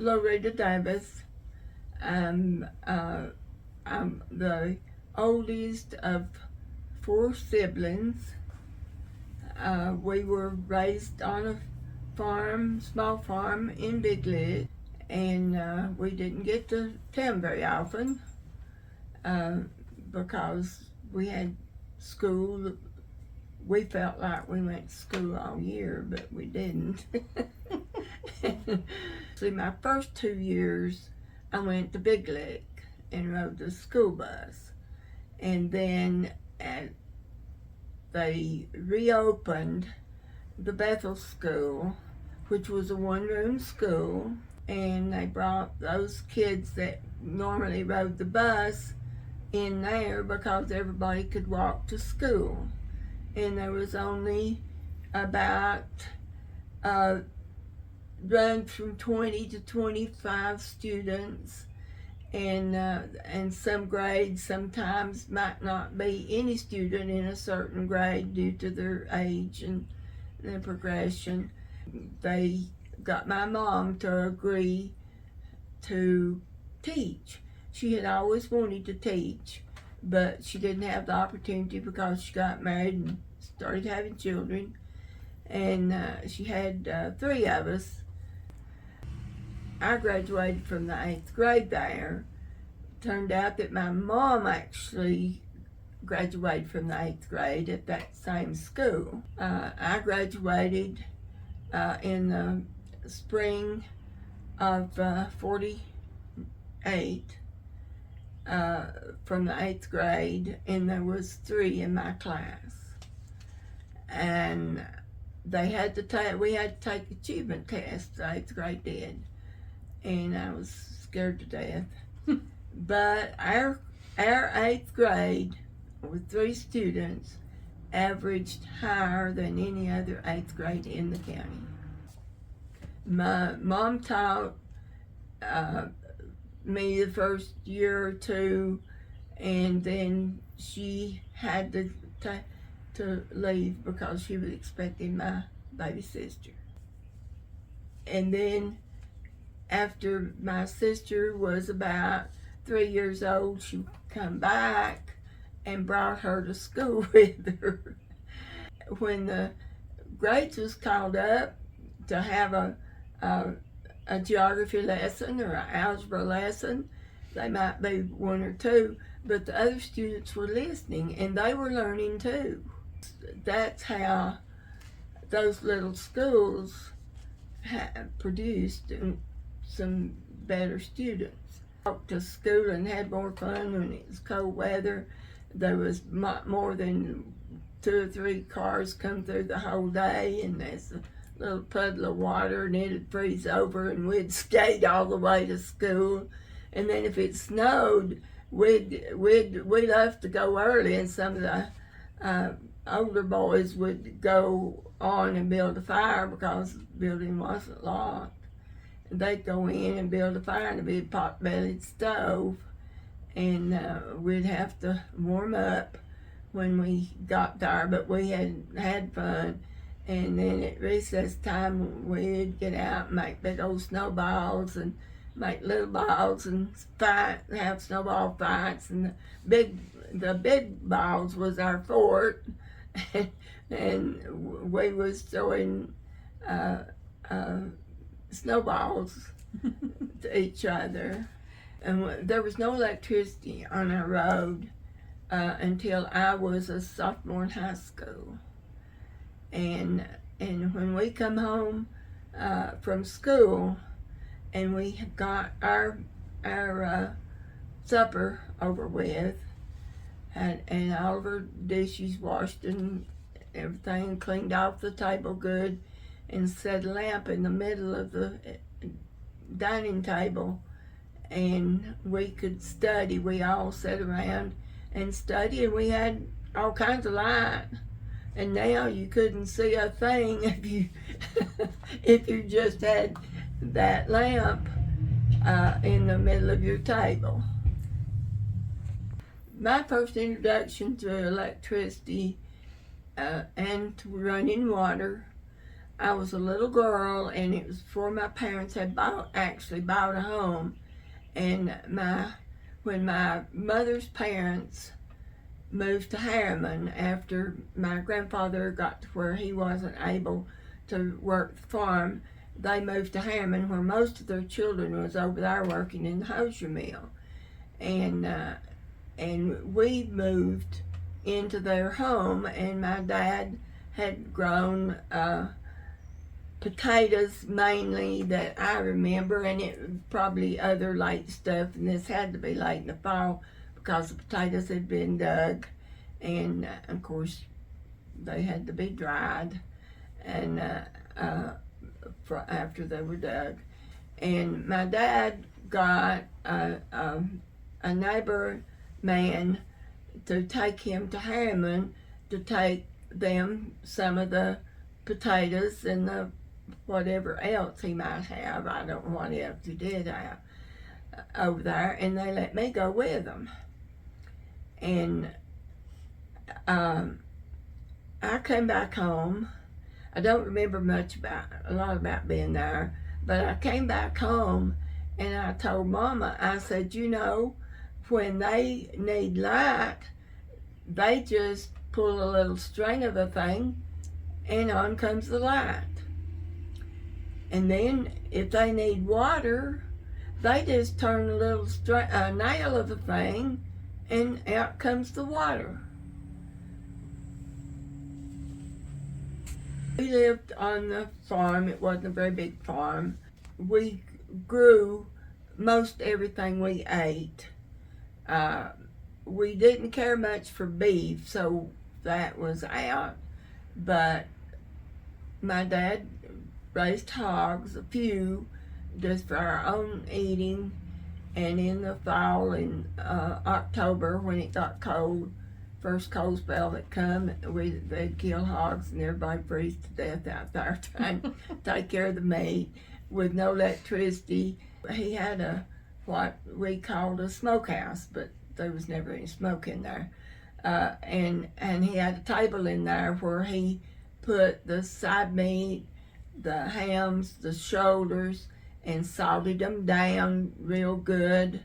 Loreda Davis. I'm the oldest of four siblings. We were raised on a farm, small farm in Big Lick, and we didn't get to town very often uh, because we had school. We felt like we went to school all year, but we didn't. See, my first 2 years, I went to Big Lick and rode the school bus. And then they reopened the Bethel School, which was a one-room school, and they brought those kids that normally rode the bus in there because everybody could walk to school. And there was only about run from 20 to 25 students, and some grades sometimes might not be any student in a certain grade due to their age and their progression. They got my mom to agree to teach. She had always wanted to teach, but she didn't have the opportunity because she got married and started having children. And she had three of us. I graduated from the 8th grade there. Turned out that my mom actually graduated from the 8th grade at that same school. I graduated in the spring of 48 from the 8th grade, and there was 3 in my class. And we had to take achievement tests, the 8th grade did. And I was scared to death. But our 8th grade, with 3 students, averaged higher than any other 8th grade in the county. My mom taught me the first year or two, and then she had to leave because she was expecting my baby sister. And then after my sister was about 3 years old, she come back and brought her to school with her. When the grades was called up to have a geography lesson or an algebra lesson, they might be 1 or 2, but the other students were listening and they were learning too. That's how those little schools produced some better students. Walked to school and had more fun when it was cold weather. There was more than 2 or 3 cars come through the whole day, and there's a little puddle of water, and it'd freeze over, and we'd skate all the way to school. And then if it snowed, we left to go early, and some of the older boys would go on and build a fire because the building wasn't locked. They'd go in and build a fire in a big pot-bellied stove, and we'd have to warm up when we got there, but we had fun. And then at recess time, we'd get out and make big old snowballs and make little balls and fight, have snowball fights. And the big balls was our fort, and we was throwing snowballs to each other. And there was no electricity on our road until I was a sophomore in high school. And when we come home from school and we got our supper over with, and all of our dishes washed and everything cleaned off the table good, and set a lamp in the middle of the dining table, and we could study. We all sat around and studied, and we had all kinds of light. And now you couldn't see a thing if you if you just had that lamp in the middle of your table. My first introduction to electricity and to running water I was a little girl, and it was before my parents had actually bought a home. And when my mother's parents moved to Harriman after my grandfather got to where he wasn't able to work the farm, they moved to Harriman, where most of their children was over there working in the hosier mill. And we moved into their home, and my dad had grown potatoes mainly that I remember, and it probably other late stuff, and this had to be late in the fall because the potatoes had been dug, and of course they had to be dried and after they were dug. And my dad got a neighbor man to take him to Harriman to take them some of the potatoes and the whatever else he might have. I don't know what else he did have over there, and they let me go with them. And I came back home. I don't remember a lot about being there, but I came back home and I told Mama, I said, you know, when they need light, they just pull a little string of the thing and on comes the light. And then if they need water, they just turn a little nail of the thing and out comes the water. We lived on the farm. It wasn't a very big farm. We grew most everything we ate. We didn't care much for beef, so that was out. But my dad raised hogs, a few, just for our own eating. And in the fall, in October, when it got cold, first cold spell that come, they'd kill hogs and everybody freeze to death out there trying to take care of the meat with no electricity. He had what we called a smokehouse, but there was never any smoke in there. And he had a table in there where he put the side meat, the hams, the shoulders, and salted them down real good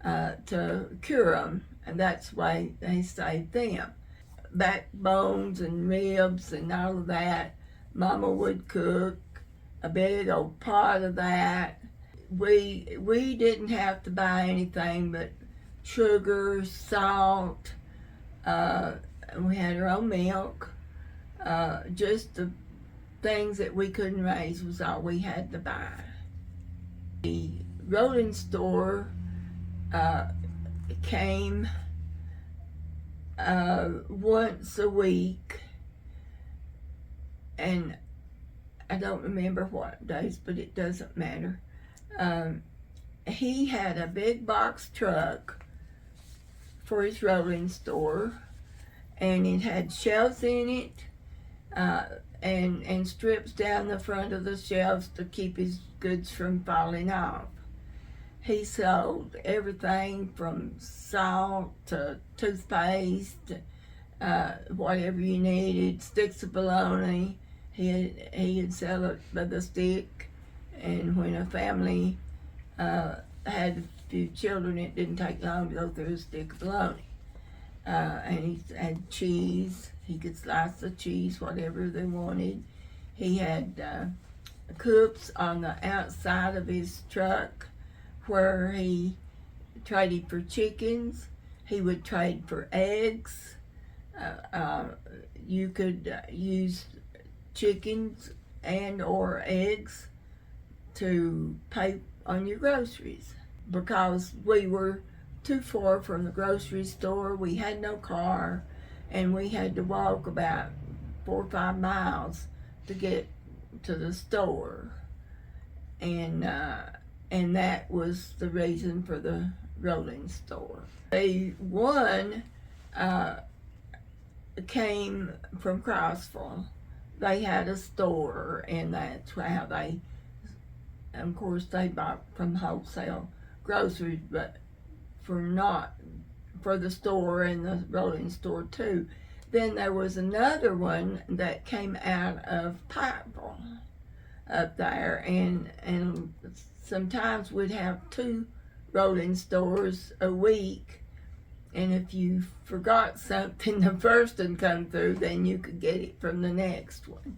to cure them. And that's the way they saved them. Backbones and ribs and all of that, Mama would cook a big old pot of that. We didn't have to buy anything but sugar, salt, and we had our own milk. Just the things that we couldn't raise was all we had to buy. The rolling store came once a week, and I don't remember what days, but it doesn't matter. He had a big box truck for his rolling store, and it had shelves in it, and strips down the front of the shelves to keep his goods from falling off. He sold everything from salt to toothpaste, whatever you needed, sticks of bologna. He'd sell it by the stick, and when a family had a few children, it didn't take long to go through a stick of bologna. And he had cheese. He could slice the cheese, whatever they wanted. He had coops on the outside of his truck where he traded for chickens. He would trade for eggs. You could use chickens and or eggs to pay on your groceries. Because we were too far from the grocery store, we had no car, and we had to walk about 4 or 5 miles to get to the store. And that was the reason for the rolling store. One came from Crossville. They had a store, and that's how they, of course, they bought from wholesale groceries, but for the store and the rolling store too, Then there was another one that came out of Pikeville up there, and sometimes we'd have 2 rolling stores a week, and if you forgot something, the first one come through, then you could get it from the next one.